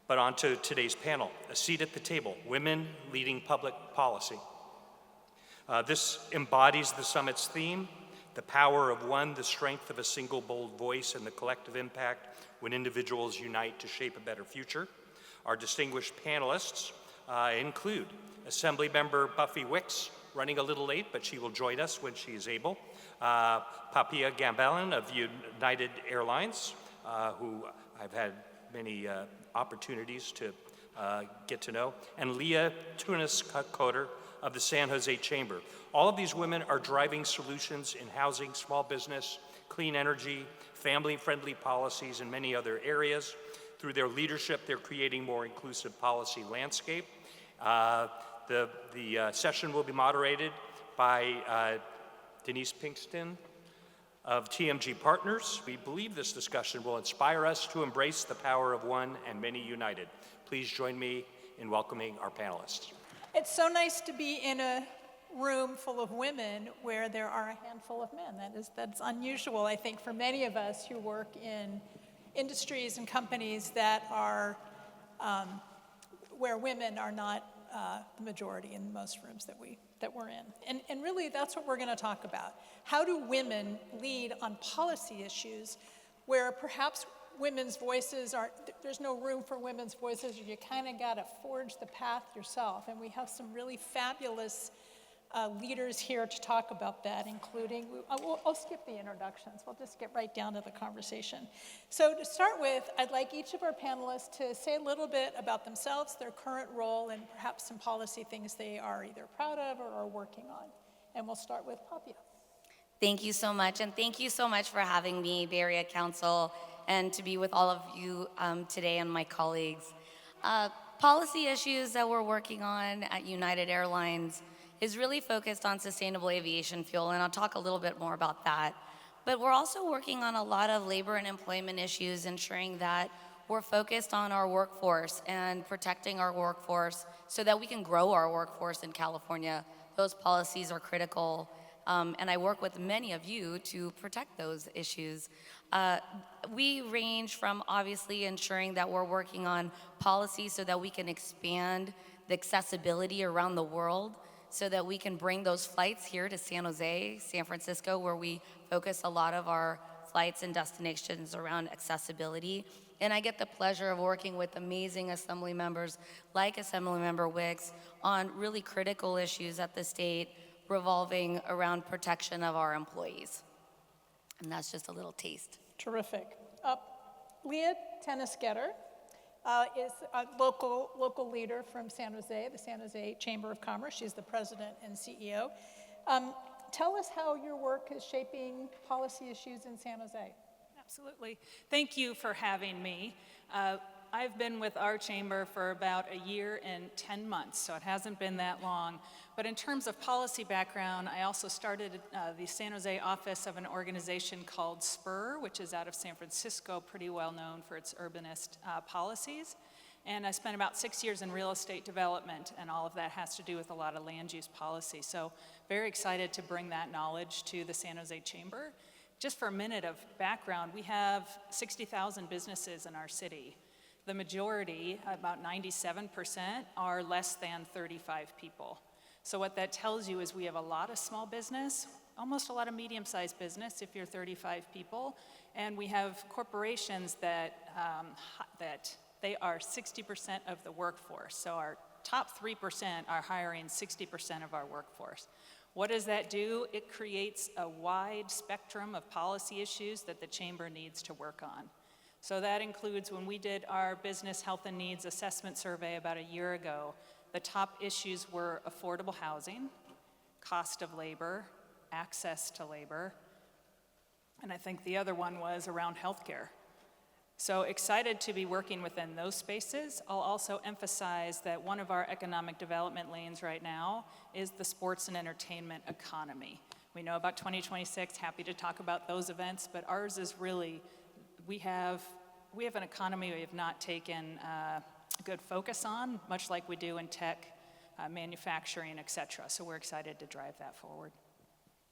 But on to today's panel, a seat at the table, women leading public policy. This embodies the summit's theme, the power of one, the strength of a single bold voice, and the collective impact when individuals unite to shape a better future. Our distinguished panelists include Assemblymember Buffy Wicks, running a little late, but she will join us when she is able. Papia Gambelin of United Airlines, who I've had many opportunities to get to know, and Leah Toeniskoetter of the San Jose Chamber. All of these women are driving solutions in housing, small business, clean energy, family-friendly policies, and many other areas. Through their leadership, they're creating more inclusive policy landscape. The session will be moderated by Denise Pinkston of TMG Partners. We believe this discussion will inspire us to embrace the power of one and many united. Please join me in welcoming our panelists. It's so nice to be in a room full of women where there are a handful of men. That's unusual, I think, for many of us who work in industries and companies that are where women are not the majority in most rooms that we're in. And really, that's what we're going to talk about. How do women lead on policy issues where perhaps women's voices there's no room for women's voices, or you kind of got to forge the path yourself. And we have some really fabulous leaders here to talk about that, including, I'll skip the introductions. We'll just get right down to the conversation. So to start with, I'd like each of our panelists to say a little bit about themselves, their current role, and perhaps some policy things they are either proud of or are working on. And we'll start with Papia. Thank you so much, and thank you so much for having me, Bay Area Council, and to be with all of you today and my colleagues. Policy issues that we're working on at United Airlines is really focused on sustainable aviation fuel, and I'll talk a little bit more about that. But we're also working on a lot of labor and employment issues, ensuring that we're focused on our workforce and protecting our workforce so that we can grow our workforce in California. Those policies are critical, and I work with many of you to protect those issues. We range from obviously ensuring that we're working on policy so that we can expand the accessibility around the world, so that we can bring those flights here to San Jose, San Francisco, where we focus a lot of our flights and destinations around accessibility. And I get the pleasure of working with amazing Assembly members like Assemblymember Wicks on really critical issues at the state revolving around protection of our employees. And that's just a little taste. Terrific. Leah Toeniskoetter is a local leader from San Jose, the San Jose Chamber of Commerce. She's the president and CEO. Tell us how your work is shaping policy issues in San Jose. Absolutely. Thank you for having me. I've been with our chamber for about a year and 10 months, so it hasn't been that long. But in terms of policy background, I also started the San Jose office of an organization called SPUR, which is out of San Francisco, pretty well known for its urbanist policies. And I spent about 6 years in real estate development, and all of that has to do with a lot of land use policy. So very excited to bring that knowledge to the San Jose Chamber. Just for a minute of background, we have 60,000 businesses in our city. The majority, about 97%, are less than 35 people. So what that tells you is we have a lot of small business, almost a lot of medium-sized business if you're 35 people, and we have corporations that they are 60% of the workforce. So our top 3% are hiring 60% of our workforce. What does that do? It creates a wide spectrum of policy issues that the chamber needs to work on. So that includes when we did our business health and needs assessment survey about a year ago, the top issues were affordable housing, cost of labor, access to labor, and I think the other one was around healthcare. So excited to be working within those spaces. I'll also emphasize that one of our economic development lanes right now is the sports and entertainment economy. We know about 2026, happy to talk about those events, but ours is really, we have an economy we have not taken a good focus on, much like we do in tech, manufacturing, et cetera. So we're excited to drive that forward.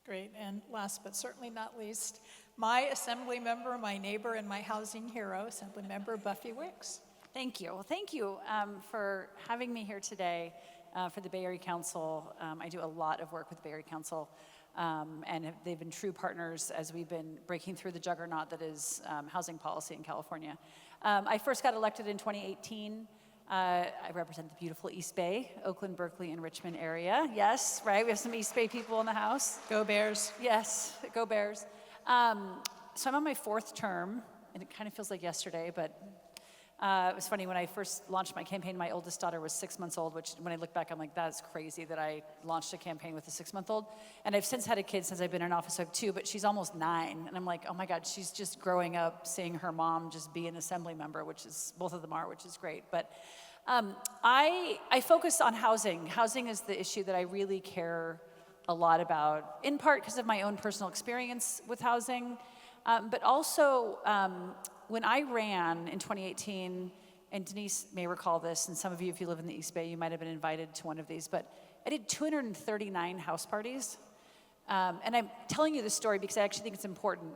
Great, and last but certainly not least, my assembly member, my neighbor, and my housing hero, Assemblymember Buffy Wicks. Thank you. Well, thank you for having me here today for the Bay Area Council. I do a lot of work with the Bay Area Council, and they've been true partners as we've been breaking through the juggernaut that is housing policy in California. I first got elected in 2018. I represent the beautiful East Bay, Oakland, Berkeley, and Richmond area. Yes, right? We have some East Bay people in the house. Go Bears. Yes, go Bears. So I'm on my 4th term, and it kind of feels like yesterday, but it was funny, when I first launched my campaign, my oldest daughter was 6 months old, which when I look back, I'm like, that's crazy that I launched a campaign with a 6-month-old. And I've since had a kid since I've been in office. I have 2, but she's almost 9. And I'm like, oh my God, she's just growing up seeing her mom just be an assembly member, which is, both of them are, which is great. But I focus on housing. Housing is the issue that I really care a lot about, in part because of my own personal experience with housing, but also when I ran in 2018, and Denise may recall this, and some of you, if you live in the East Bay, you might have been invited to one of these, but I did 239 house parties. And I'm telling you this story because I actually think it's important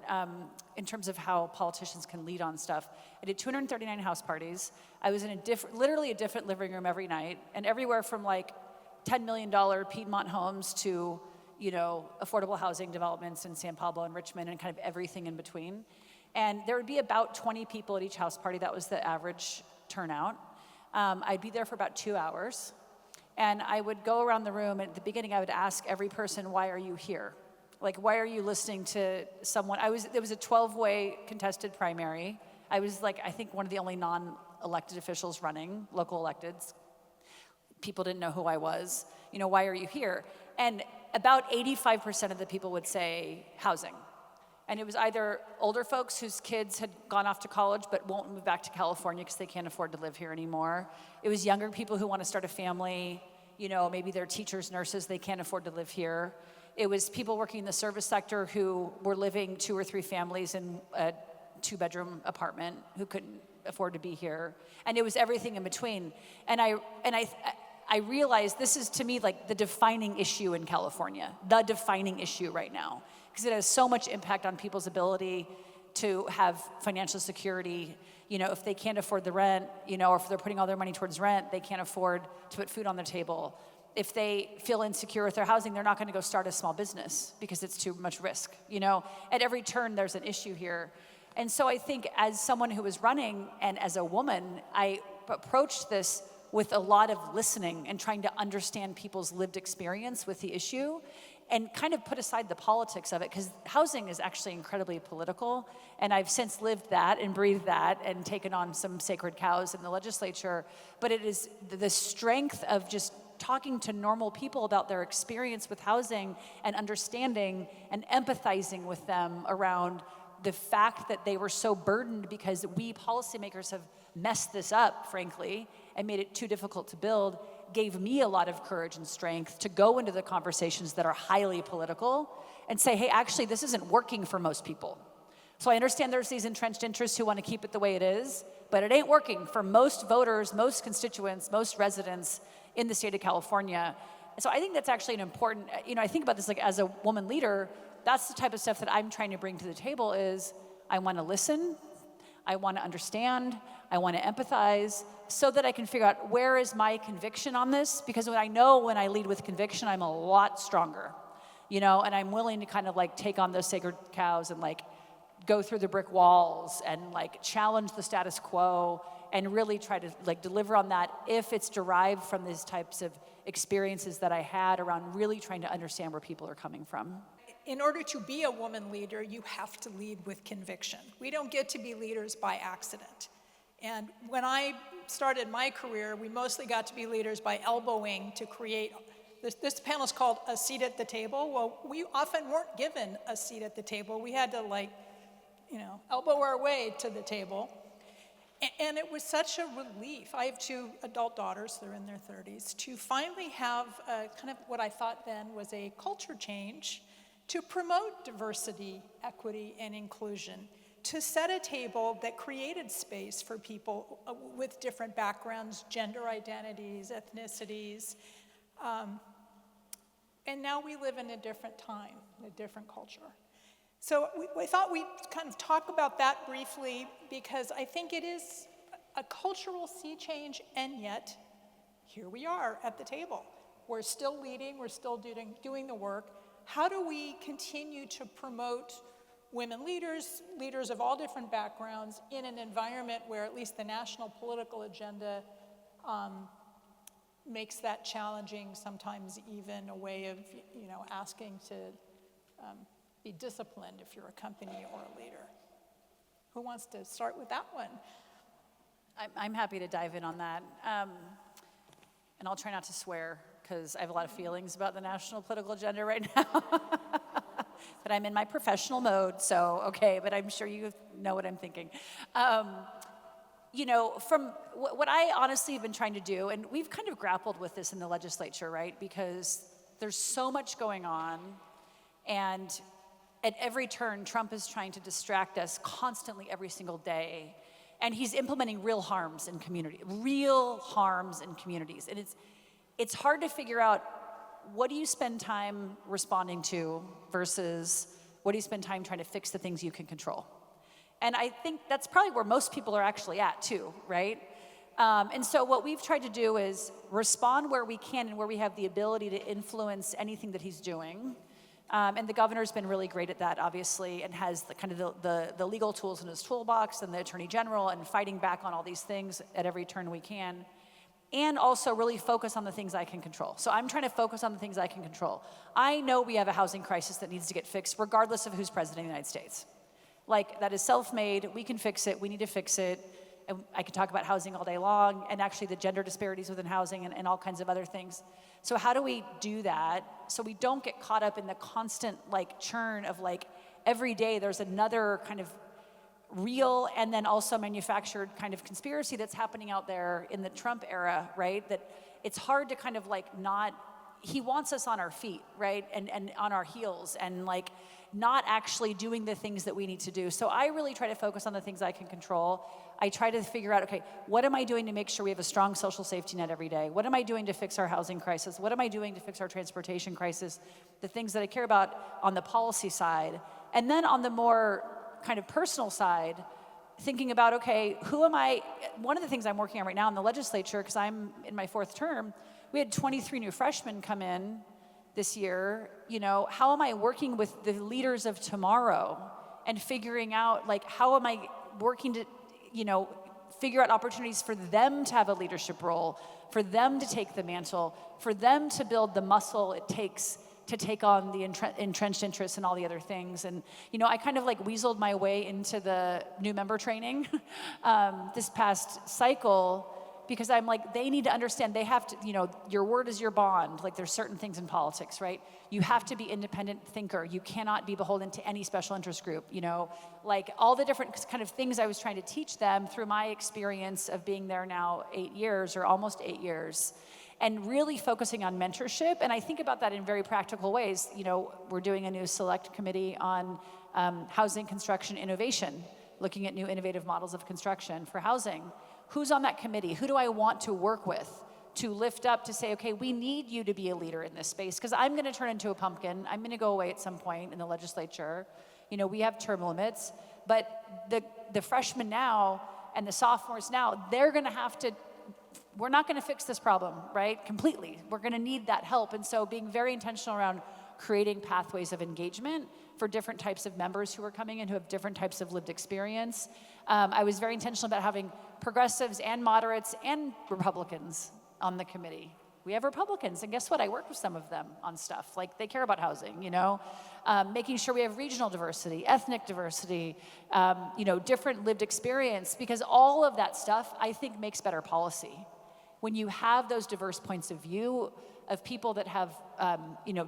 in terms of how politicians can lead on stuff. I did 239 house parties. I was in literally a different living room every night, and everywhere from like $10 million Piedmont homes to, you know, affordable housing developments in San Pablo and Richmond and kind of everything in between. And there would be about 20 people at each house party. That was the average turnout. I'd be there for about 2 hours. And I would go around the room. At the beginning, I would ask every person, why are you here? Like, why are you listening to someone? There was a 12-way contested primary. I was like, I think one of the only non-elected officials running, local electeds. People didn't know who I was. You know, why are you here? And about 85% of the people would say housing. And it was either older folks whose kids had gone off to college but won't move back to California because they can't afford to live here anymore. It was younger people who want to start a family. You know, maybe they're teachers, nurses, they can't afford to live here. It was people working in the service sector who were living 2 or 3 families in a 2-bedroom apartment who couldn't afford to be here. And it was everything in between. And I realized this is, to me, like the defining issue in California, the defining issue right now, because it has so much impact on people's ability to have financial security. You know, if they can't afford the rent, you know, or if they're putting all their money towards rent, they can't afford to put food on the table. If they feel insecure with their housing, they're not going to go start a small business because it's too much risk. You know, at every turn, there's an issue here. And so I think as someone who was running and as a woman, I approached this with a lot of listening and trying to understand people's lived experience with the issue and kind of put aside the politics of it, because housing is actually incredibly political, and I've since lived that and breathed that and taken on some sacred cows in the legislature, but it is the strength of just talking to normal people about their experience with housing and understanding and empathizing with them around the fact that they were so burdened because we policymakers have messed this up, frankly, and made it too difficult to build, gave me a lot of courage and strength to go into the conversations that are highly political and say, hey, actually, this isn't working for most people. So I understand there's these entrenched interests who want to keep it the way it is, but it ain't working for most voters, most constituents, most residents in the state of California. And so I think that's actually an important, you know, I think about this like as a woman leader, that's the type of stuff that I'm trying to bring to the table is I want to listen, I want to understand, I want to empathize so that I can figure out where is my conviction on this, because I know when I lead with conviction, I'm a lot stronger, you know, and I'm willing to kind of like take on those sacred cows and like go through the brick walls and like challenge the status quo and really try to like deliver on that if it's derived from these types of experiences that I had around really trying to understand where people are coming from. In order to be a woman leader, you have to lead with conviction. We don't get to be leaders by accident. And when I started my career, we mostly got to be leaders by elbowing to create, this panel is called A Seat at the Table. Well, we often weren't given a seat at the table. We had to like, you know, elbow our way to the table. And it was such a relief. I have 2 adult daughters, they're in their 30s, to finally have kind of what I thought then was a culture change to promote diversity, equity, and inclusion, to set a table that created space for people with different backgrounds, gender identities, ethnicities. And now we live in a different time, a different culture. So we thought we'd kind of talk about that briefly because I think it is a cultural sea change, and yet here we are at the table. We're still leading, we're still doing the work. How do we continue to promote women leaders, leaders of all different backgrounds, in an environment where at least the national political agenda makes that challenging, sometimes even a way of, asking to be disciplined if you're a company or a leader? Who wants to start with that one? I'm happy to dive in on that. And I'll try not to swear, because I have a lot of feelings about the national political agenda right now. But I'm in my professional mode, so okay, but I'm sure you know what I'm thinking. From what I honestly have been trying to do, and we've kind of grappled with this in the legislature, right? Because there's so much going on, and at every turn, Trump is trying to distract us constantly every single day. And he's implementing real harms in communities. And it's hard to figure out, what do you spend time responding to versus what do you spend time trying to fix the things you can control? And I think that's probably where most people are actually at too, right? And so what we've tried to do is respond where we can and where we have the ability to influence anything that he's doing. And the governor's been really great at that, obviously, and has the legal tools in his toolbox, and the attorney general, and fighting back on all these things at every turn we can. And also really focus on the things I can control. So I'm trying to focus on the things I can control. I know we have a housing crisis that needs to get fixed regardless of who's president of the United States. Like, that is self-made, we can fix it, we need to fix it. And I can talk about housing all day long, and actually the gender disparities within housing and all kinds of other things. So how do we do that so we don't get caught up in the constant churn of every day there's another kind of real and then also manufactured kind of conspiracy that's happening out there in the Trump era, right? That it's hard to kind of not, he wants us on our feet, right? And on our heels, and not actually doing the things that we need to do. So I really try to focus on the things I can control. I try to figure out, okay, what am I doing to make sure we have a strong social safety net every day? What am I doing to fix our housing crisis? What am I doing to fix our transportation crisis? The things that I care about on the policy side. And then on the more kind of personal side, thinking about, okay, who am I? One of the things I'm working on right now in the legislature, because I'm in my 4th term, we had 23 new freshmen come in this year. How am I working with the leaders of tomorrow and figuring out, how am I working to, figure out opportunities for them to have a leadership role, for them to take the mantle, for them to build the muscle it takes to take on the entrenched interests and all the other things. And, I kind of weaseled my way into the new member training this past cycle, because I'm they need to understand, they have to, your word is your bond. There's certain things in politics, right? You have to be independent thinker. You cannot be beholden to any special interest group, all the different kind of things I was trying to teach them through my experience of being there now 8 years, or almost 8 years. And really focusing on mentorship. And I think about that in very practical ways. We're doing a new select committee on housing construction innovation, looking at new innovative models of construction for housing. Who's on that committee? Who do I want to work with to lift up to say, okay, we need you to be a leader in this space, because I'm going to turn into a pumpkin. I'm going to go away at some point in the legislature. We have term limits, but the freshmen now and the sophomores now, they're going to have to, we're not going to fix this problem, right, completely. We're going to need that help. And so being very intentional around creating pathways of engagement for different types of members who are coming in who have different types of lived experience. I was very intentional about having progressives and moderates and Republicans on the committee. We have Republicans, and guess what? I work with some of them on stuff. They care about housing, making sure we have regional diversity, ethnic diversity, different lived experience, because all of that stuff, I think, makes better policy. When you have those diverse points of view of people that have,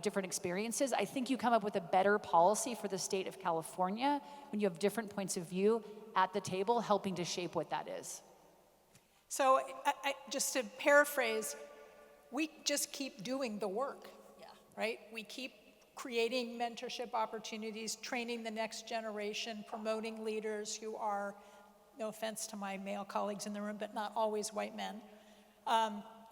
different experiences, I think you come up with a better policy for the state of California when you have different points of view at the table helping to shape what that is. So just to paraphrase, we just keep doing the work, right? We keep creating mentorship opportunities, training the next generation, promoting leaders who are, no offense to my male colleagues in the room, but not always white men.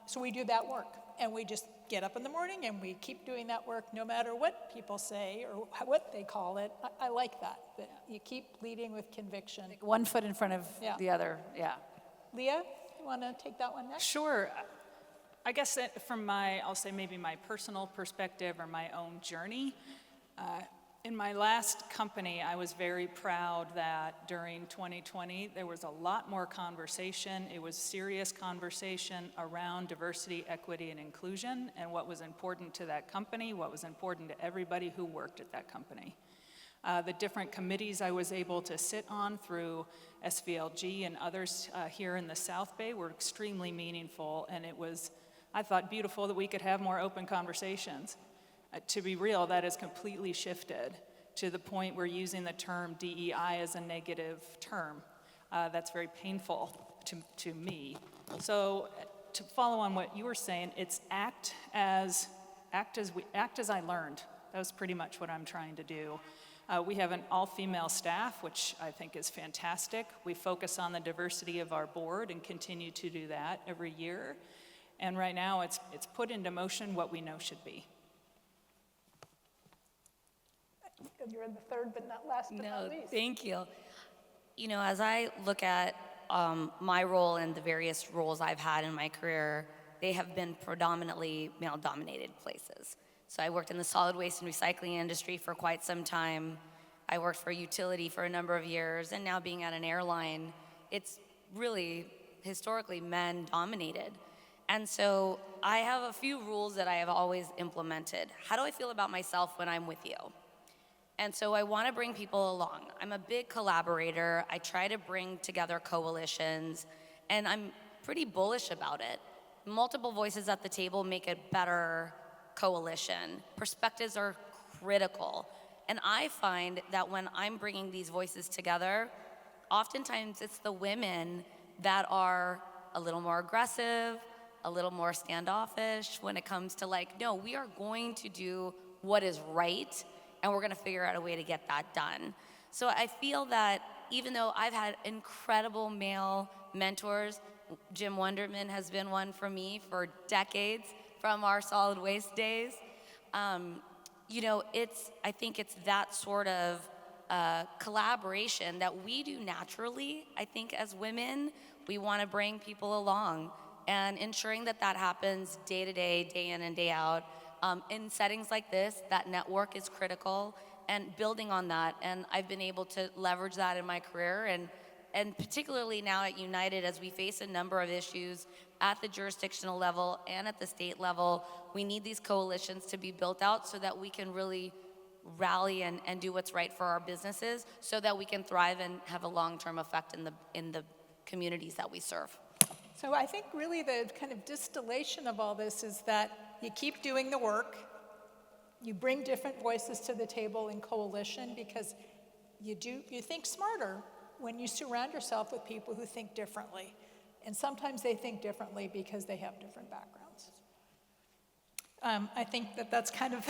So we do that work, and we just get up in the morning and we keep doing that work no matter what people say or what they call it. I like that you keep leading with conviction. One foot in front of the other, Leah, you want to take that one next? Sure. I guess that from I'll say maybe my personal perspective or my own journey, in my last company, I was very proud that during 2020, there was a lot more conversation. It was serious conversation around diversity, equity, and inclusion, and what was important to that company, what was important to everybody who worked at that company. The different committees I was able to sit on through SVLG and others here in the South Bay were extremely meaningful, and it was, I thought, beautiful that we could have more open conversations. To be real, that has completely shifted to the point where using the term DEI as a negative term. That's very painful to me. So to follow on what you were saying, it's act as I learned. That was pretty much what I'm trying to do. We have an all-female staff, which I think is fantastic. We focus on the diversity of our board and continue to do that every year. And right now, it's put into motion what we know should be. You're the third, but not last, but not least. Thank you. You know, as I look at my role and the various roles I've had in my career, they have been predominantly male-dominated places. So I worked in the solid waste and recycling industry for quite some time. I worked for a utility for a number of years, and now being at an airline, it's really historically men-dominated. And so I have a few rules that I have always implemented. How do I feel about myself when I'm with you? And so I want to bring people along. I'm a big collaborator. I try to bring together coalitions, and I'm pretty bullish about it. Multiple voices at the table make a better coalition. Perspectives are critical. And I find that when I'm bringing these voices together, oftentimes it's the women that are a little more aggressive, a little more standoffish when it comes to like, no, we are going to do what is right, and we're gonna figure out a way to get that done. So I feel that even though I've had incredible male mentors, Jim Wonderman has been one for me for decades from our solid waste days. You know, I think it's that sort of collaboration that we do naturally. I think as women, we wanna bring people along, and ensuring that that happens day to day, day in and day out. In settings like this, that network is critical, and building on that. And I've been able to leverage that in my career, and particularly now at United, as we face a number of issues at the jurisdictional level and at the state level, we need these coalitions to be built out so that we can really rally and do what's right for our businesses, so that we can thrive and have a long-term effect in the communities that we serve. So I think really the kind of distillation of all this is that you keep doing the work, you bring different voices to the table in coalition, because you think smarter when you surround yourself with people who think differently. And sometimes they think differently because they have different backgrounds. I think that's kind of,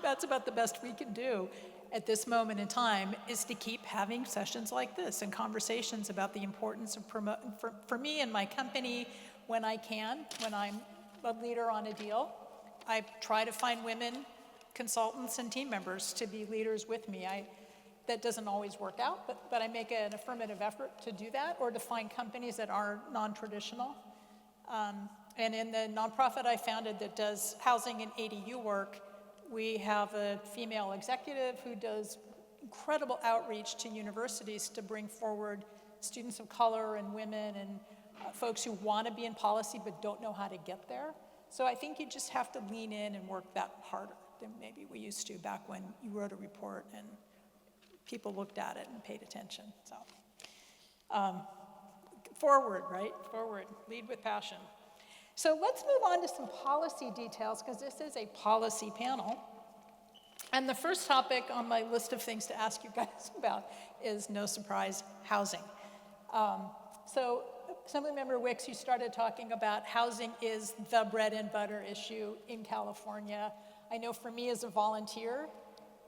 that's about the best we can do at this moment in time, is to keep having sessions like this and conversations about the importance of promoting, for me and my company, when I can, when I'm a leader on a deal, I try to find women consultants and team members to be leaders with me. That doesn't always work out, but I make an affirmative effort to do that, or to find companies that are non-traditional. And in the nonprofit I founded that does housing and ADU work, we have a female executive who does incredible outreach to universities to bring forward students of color and women and folks who want to be in policy but don't know how to get there. So I think you just have to lean in and work that harder than maybe we used to back when you wrote a report and people looked at it and paid attention. So forward, right? Forward, lead with passion. So let's move on to some policy details, because this is a policy panel. And the first topic on my list of things to ask you guys about is, no surprise, housing. So Assemblymember Wicks, you started talking about housing is the bread and butter issue in California. I know for me as a volunteer,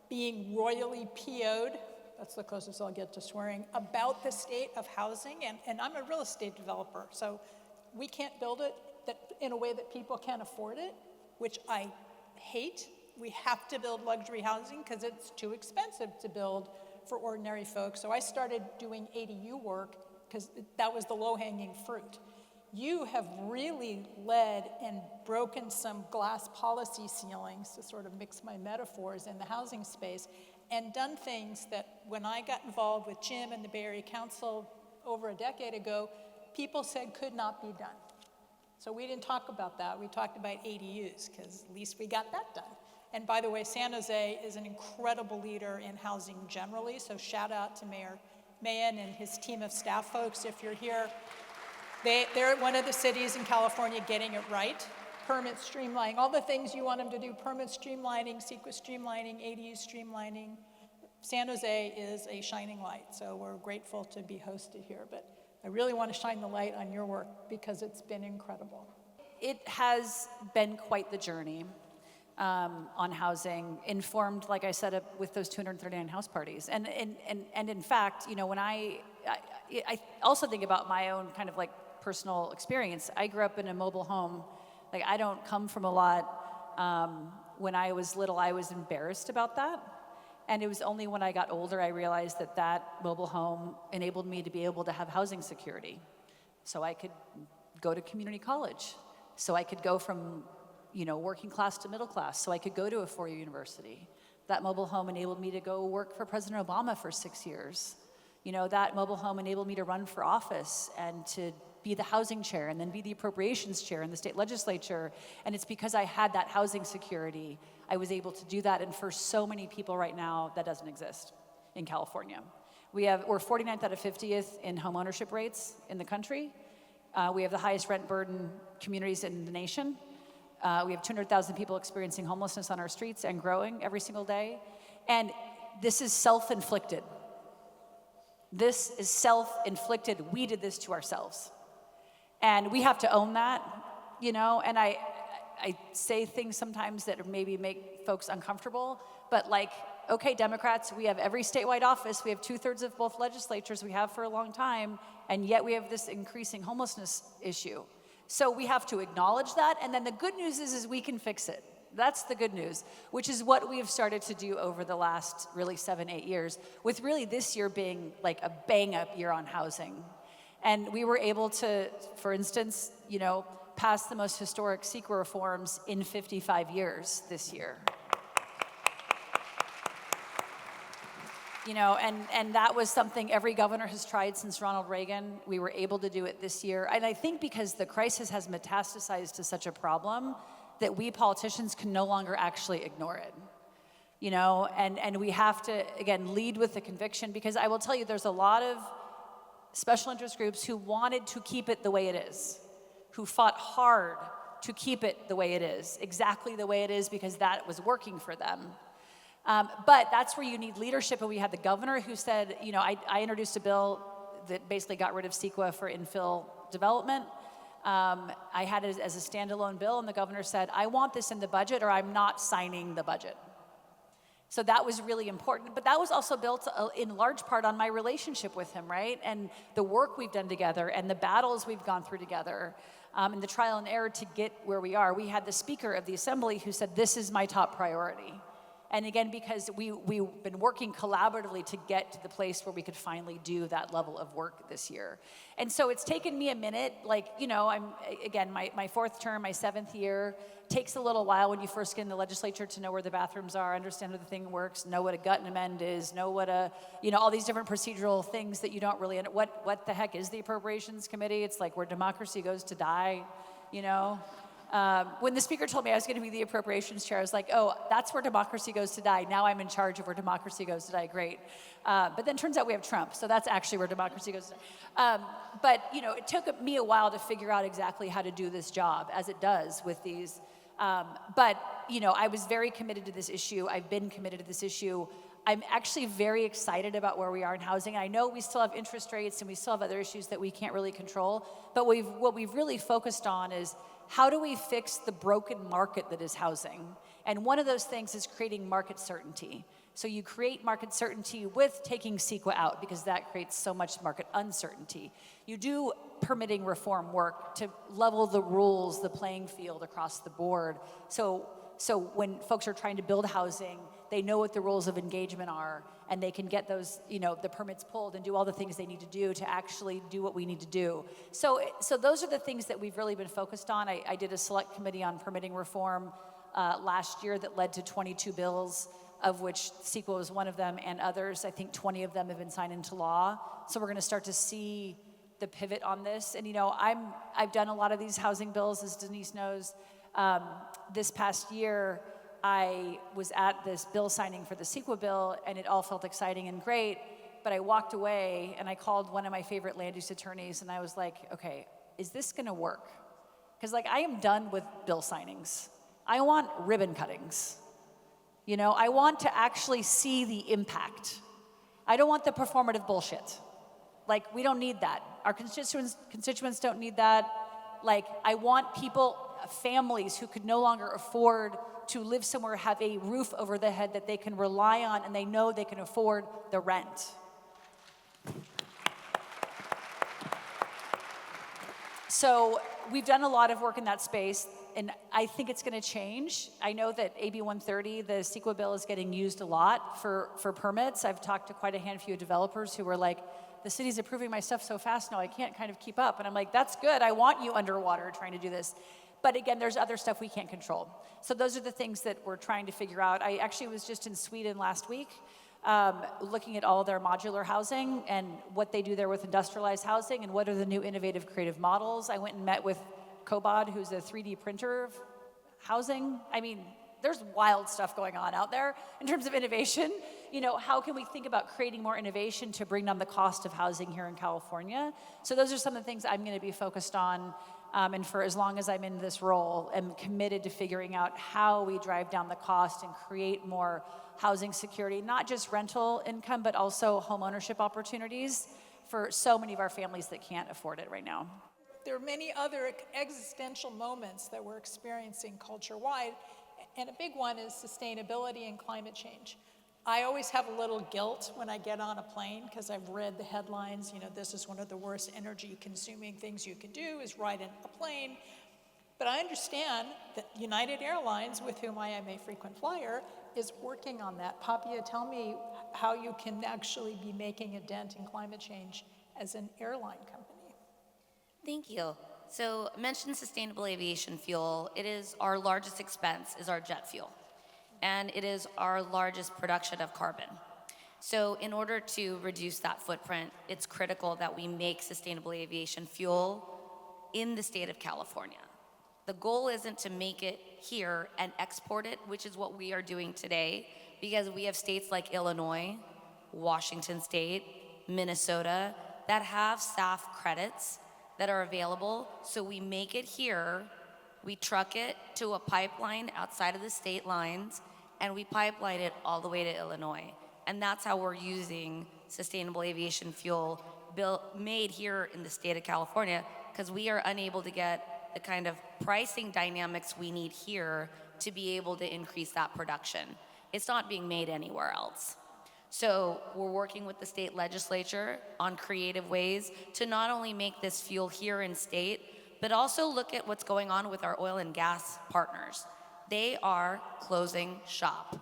being royally PO'd, that's the closest I'll get to swearing, about the state of housing, and I'm a real estate developer, so we can't build it in a way that people can't afford it, which I hate. We have to build luxury housing because it's too expensive to build for ordinary folks. So I started doing ADU work because that was the low-hanging fruit. You have really led and broken some glass policy ceilings, to sort of mix my metaphors, in the housing space, and done things that when I got involved with Jim and the Bay Area Council over a decade ago, people said could not be done. So we didn't talk about that. We talked about ADUs, because at least we got that done. And by the way, San Jose is an incredible leader in housing generally, so shout out to Mayor Mahan and his team of staff folks. If you're here, they're one of the cities in California getting it right. Permit streamlining, all the things you want them to do, permit streamlining, CEQA streamlining, ADU streamlining. San Jose is a shining light, so we're grateful to be hosted here. But I really want to shine the light on your work because it's been incredible. It has been quite the journey on housing, informed, like I said, with those 239 house parties. And in fact, you know, when I also think about my own kind of like personal experience. I grew up in a mobile home. Like, I don't come from a lot. When I was little, I was embarrassed about that. And it was only when I got older I realized that that mobile home enabled me to be able to have housing security. So I could go to community college. So I could go from, you know, working class to middle class. So I could go to a four-year university. That mobile home enabled me to go work for President Obama for 6 years. You know, that mobile home enabled me to run for office and to be the housing chair and then be the appropriations chair in the state legislature. And it's because I had that housing security, I was able to do that. And for so many people right now, that doesn't exist in California. We're 49th out of 50th in home ownership rates in the country. We have the highest rent burden communities in the nation. We have 200,000 people experiencing homelessness on our streets and growing every single day. And this is self-inflicted. This is self-inflicted. We did this to ourselves. And we have to own that, you know, and I say things sometimes that maybe make folks uncomfortable, but like, okay, Democrats, we have every statewide office, we have 2/3 of both legislatures, we have for a long time, and yet we have this increasing homelessness issue. So we have to acknowledge that, and then the good news is we can fix it. That's the good news, which is what we have started to do over the last really 7-8 years, with really this year being like a bang-up year on housing. And we were able to, for instance, you know, pass the most historic CEQA reforms in 55 years this year. You know, and that was something every governor has tried since Ronald Reagan. We were able to do it this year. And I think because the crisis has metastasized to such a problem that we politicians can no longer actually ignore it. You know, and we have to, again, lead with the conviction, because I will tell you there's a lot of special interest groups who wanted to keep it the way it is, who fought hard to keep it the way it is, exactly the way it is, because that was working for them. But that's where you need leadership, and we had the governor who said, you know, I introduced a bill that basically got rid of CEQA for infill development. I had it as a standalone bill, and the governor said, I want this in the budget or I'm not signing the budget. So that was really important, but that was also built in large part on my relationship with him, right? And the work we've done together and the battles we've gone through together and the trial and error to get where we are. We had the Speaker of the Assembly who said, this is my top priority. And again, because we've been working collaboratively to get to the place where we could finally do that level of work this year. And so it's taken me a minute, like, you know, I'm, again, my fourth term, my 7th year, takes a little while when you first get in the legislature to know where the bathrooms are, understand how the thing works, know what a gut and amend is, know what a, you know, all these different procedural things that you don't really, what the heck is the Appropriations Committee? It's like where democracy goes to die, you know? When the Speaker told me I was going to be the Appropriations Chair, I was like, oh, that's where democracy goes to die. Now I'm in charge of where democracy goes to die. Great. But then turns out we have Trump, so that's actually where democracy goes to die. But, you know, it took me a while to figure out exactly how to do this job, as it does with these. But, you know, I was very committed to this issue. I've been committed to this issue. I'm actually very excited about where we are in housing. I know we still have interest rates and we still have other issues that we can't really control, but what we've really focused on is how do we fix the broken market that is housing? And one of those things is creating market certainty. So you create market certainty with taking CEQA out, because that creates so much market uncertainty. You do permitting reform work to level the rules, the playing field across the board. So when folks are trying to build housing, they know what the rules of engagement are, and they can get those, the permits pulled and do all the things they need to do to actually do what we need to do. So those are the things that we've really been focused on. I did a select committee on permitting reform last year that led to 22 bills, of which CEQA was one of them, and others. I think 20 of them have been signed into law. So we're going to start to see the pivot on this. And I've done a lot of these housing bills, as Denise knows. This past year, I was at this bill signing for the CEQA bill, and it all felt exciting and great, but I walked away and I called one of my favorite land use attorneys, and I was like, okay, is this gonna work? Because I am done with bill signings. I want ribbon cuttings. I want to actually see the impact. I don't want the performative bullshit. We don't need that. Our constituents don't need that. I want people, families who could no longer afford to live somewhere, have a roof over their head that they can rely on, and they know they can afford the rent. So we've done a lot of work in that space, and I think it's going to change. I know that AB 130, the CEQA bill, is getting used a lot for permits. I've talked to quite a handful of developers who were like, the city's approving my stuff so fast now I can't kind of keep up. And I'm like, that's good. I want you underwater trying to do this. But again, there's other stuff we can't control. So those are the things that we're trying to figure out. I actually was just in Sweden last week, looking at all their modular housing and what they do there with industrialized housing and what are the new innovative creative models. I went and met with Cobod, who's a 3D printer of housing. I mean, there's wild stuff going on out there in terms of innovation. How can we think about creating more innovation to bring down the cost of housing here in California? So those are some of the things I'm going to be focused on. And for as long as I'm in this role, I'm committed to figuring out how we drive down the cost and create more housing security, not just rental income, but also home ownership opportunities for so many of our families that can't afford it right now. There are many other existential moments that we're experiencing culture-wide, and a big one is sustainability and climate change. I always have a little guilt when I get on a plane because I've read the headlines, this is one of the worst energy consuming things you can do is ride in a plane. But I understand that United Airlines, with whom I am a frequent flyer, is working on that. Papia, tell me how you can actually be making a dent in climate change as an airline company. Thank you. So, mention sustainable aviation fuel. It is our largest expense, is our jet fuel. And it is our largest production of carbon. So in order to reduce that footprint, it's critical that we make sustainable aviation fuel in the state of California. The goal isn't to make it here and export it, which is what we are doing today, because we have states like Illinois, Washington State, Minnesota, that have SAF credits that are available. So we make it here, we truck it to a pipeline outside of the state lines, and we pipeline it all the way to Illinois. And that's how we're using sustainable aviation fuel made here in the state of California, because we are unable to get the kind of pricing dynamics we need here to be able to increase that production. It's not being made anywhere else. So we're working with the state legislature on creative ways to not only make this fuel here in state, but also look at what's going on with our oil and gas partners. They are closing shop.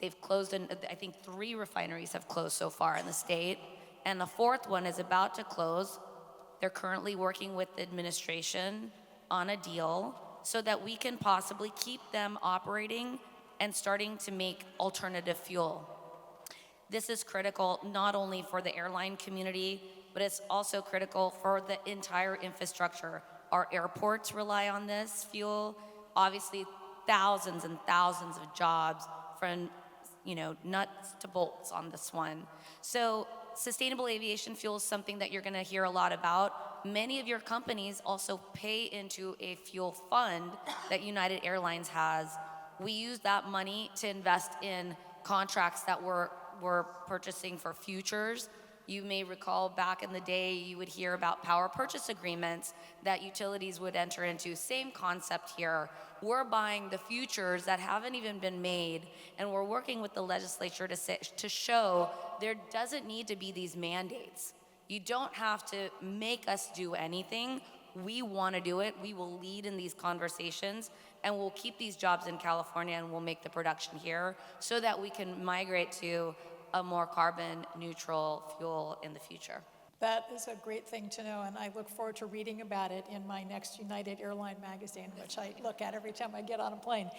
They've closed, I think 3 refineries have closed so far in the state, and the 4th one is about to close. They're currently working with the administration on a deal so that we can possibly keep them operating and starting to make alternative fuel. This is critical not only for the airline community, but it's also critical for the entire infrastructure. Our airports rely on this fuel. Obviously, thousands and thousands of jobs from, nuts to bolts on this one. So sustainable aviation fuel is something that you're gonna hear a lot about. Many of your companies also pay into a fuel fund that United Airlines has. We use that money to invest in contracts that we're purchasing for futures. You may recall back in the day, you would hear about power purchase agreements that utilities would enter into. Same concept here. We're buying the futures that haven't even been made, and we're working with the legislature to show there doesn't need to be these mandates. You don't have to make us do anything. We want to do it. We will lead in these conversations, and we'll keep these jobs in California, and we'll make the production here so that we can migrate to a more carbon neutral fuel in the future. That is a great thing to know, and I look forward to reading about it in my next United Airline magazine, which I look at every time I get on a plane.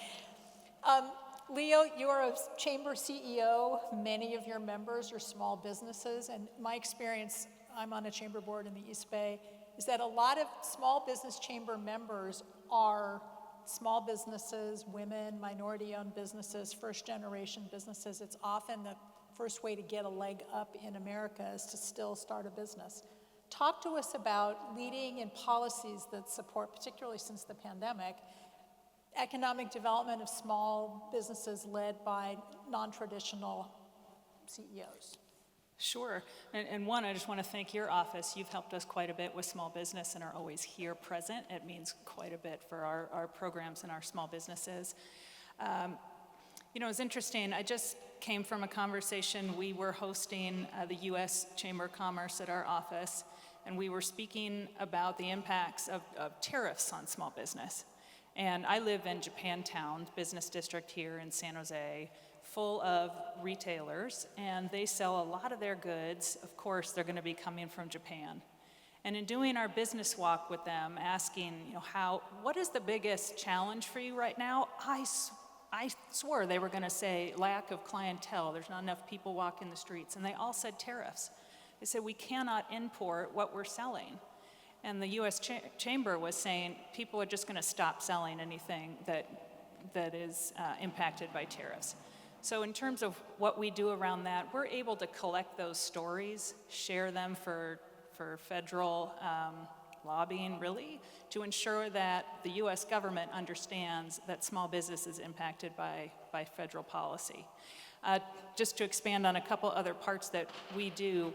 Leo, you're a chamber CEO. Many of your members are small businesses, and my experience, I'm on a chamber board in the East Bay, is that a lot of small business chamber members are small businesses, women, minority-owned businesses, first-generation businesses. It's often the first way to get a leg up in America is to still start a business. Talk to us about leading in policies that support, particularly since the pandemic, economic development of small businesses led by non-traditional CEOs. Sure. And one, I just want to thank your office. You've helped us quite a bit with small business and are always here present. It means quite a bit for our programs and our small businesses. You know, it's interesting. I just came from a conversation. We were hosting the U.S. Chamber of Commerce at our office, and we were speaking about the impacts of tariffs on small business. And I live in Japantown, business district here in San Jose, full of retailers, and they sell a lot of their goods. Of course, they're going to be coming from Japan. And in doing our business walk with them, asking, you know, what is the biggest challenge for you right now? I swore they were going to say lack of clientele. There's not enough people walking the streets. And they all said tariffs. They said, we cannot import what we're selling. And the U.S. Chamber was saying people are just going to stop selling anything that is impacted by tariffs. So in terms of what we do around that, we're able to collect those stories, share them for federal lobbying, really, to ensure that the U.S. government understands that small business is impacted by federal policy. Just to expand on a couple other parts that we do,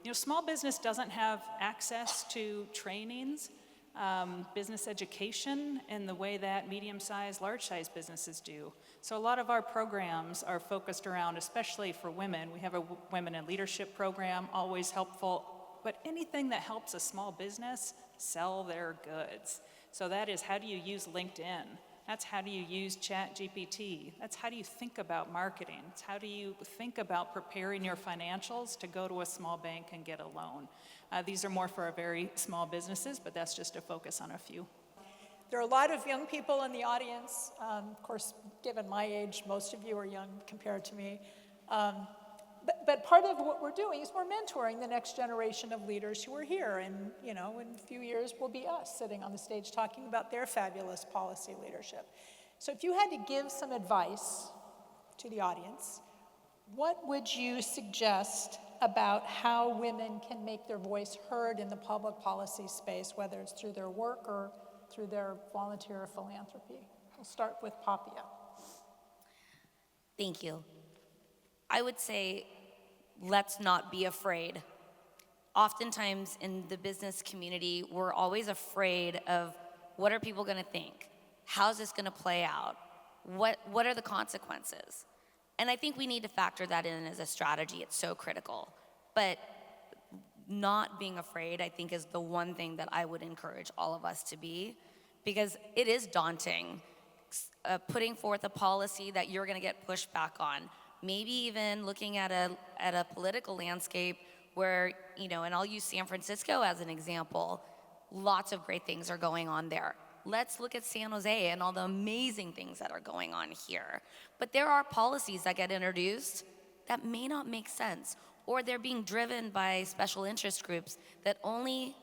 you know, small business doesn't have access to trainings, business education in the way that medium-sized, large-sized businesses do. So a lot of our programs are focused around, especially for women. We have a Women in Leadership program, always helpful, but anything that helps a small business sell their goods. So that is, how do you use LinkedIn? That's how do you use ChatGPT? That's how do you think about marketing? It's how do you think about preparing your financials to go to a small bank and get a loan? These are more for our very small businesses, but that's just to focus on a few. There are a lot of young people in the audience. Of course, given my age, most of you are young compared to me. But part of what we're doing is we're mentoring the next generation of leaders who are here. And, you know, in a few years will be us sitting on the stage talking about their fabulous policy leadership. So if you had to give some advice to the audience, what would you suggest about how women can make their voice heard in the public policy space, whether it's through their work or through their volunteer or philanthropy? We'll start with Papia. Thank you. I would say, let's not be afraid. Oftentimes in the business community, we're always afraid of what are people going to think? How's this going to play out? What are the consequences? And I think we need to factor that in as a strategy. It's so critical. But not being afraid, I think, is the one thing that I would encourage all of us to be, because it is daunting putting forth a policy that you're going to get pushed back on. Maybe even looking at a political landscape where, you know, and I'll use San Francisco as an example, lots of great things are going on there. Let's look at San Jose and all the amazing things that are going on here. But there are policies that get introduced that may not make sense, or they're being driven by special interest groups that only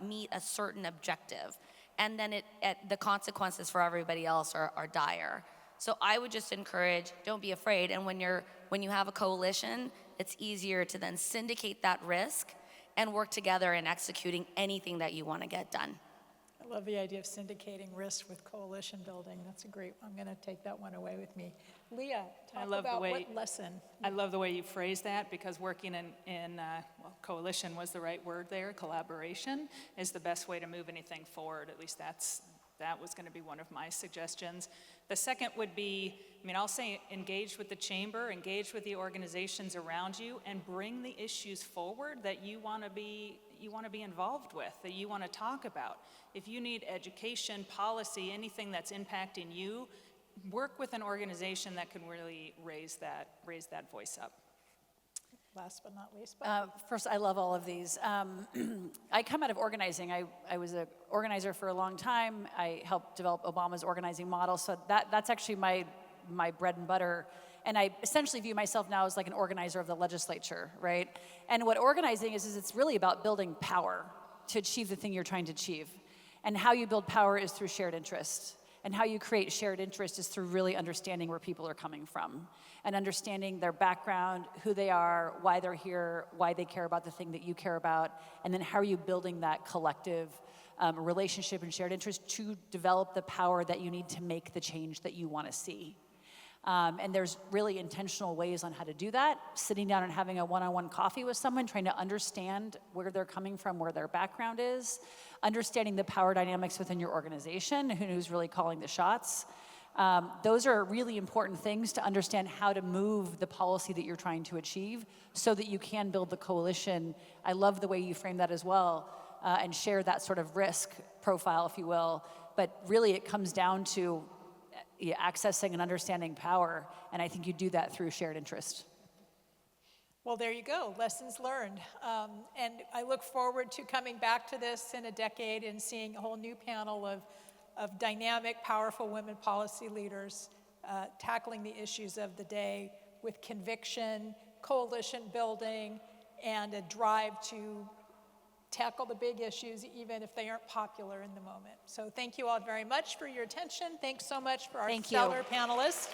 meet a certain objective. And then the consequences for everybody else are dire. So I would just encourage, don't be afraid. And when you have a coalition, it's easier to then syndicate that risk and work together in executing anything that you want to get done. I love the idea of syndicating risk with coalition building. That's a great, I'm going to take that one away with me. Leah, talk about what lesson. I love the way you phrase that, because working in coalition was the right word there. Collaboration is the best way to move anything forward. At least that was going to be one of my suggestions. The second would be, I'll say engage with the chamber, engage with the organizations around you, and bring the issues forward that you want to be, you want to be involved with, that you want to talk about. If you need education, policy, anything that's impacting you, work with an organization that can really raise that voice up. Last but not least, Buffy. First, I love all of these. I come out of organizing. I was an organizer for a long time. I helped develop Obama's organizing model, so that's actually my bread and butter. And I essentially view myself now as like an organizer of the legislature, right? And what organizing is it's really about building power to achieve the thing you're trying to achieve. And how you build power is through shared interest. And how you create shared interest is through really understanding where people are coming from and understanding their background, who they are, why they're here, why they care about the thing that you care about, and then how are you building that collective relationship and shared interest to develop the power that you need to make the change that you want to see. And there's really intentional ways on how to do that. Sitting down and having a one-on-one coffee with someone, trying to understand where they're coming from, where their background is, understanding the power dynamics within your organization, who's really calling the shots. Those are really important things to understand how to move the policy that you're trying to achieve so that you can build the coalition. I love the way you frame that as well, and share that sort of risk profile, if you will. But really it comes down to accessing and understanding power, and I think you do that through shared interest. Well, there you go, lessons learned. And I look forward to coming back to this in a decade and seeing a whole new panel of dynamic, powerful women policy leaders tackling the issues of the day with conviction, coalition building, and a drive to tackle the big issues even if they aren't popular in the moment. So thank you all very much for your attention. Thanks so much for our stellar panelists.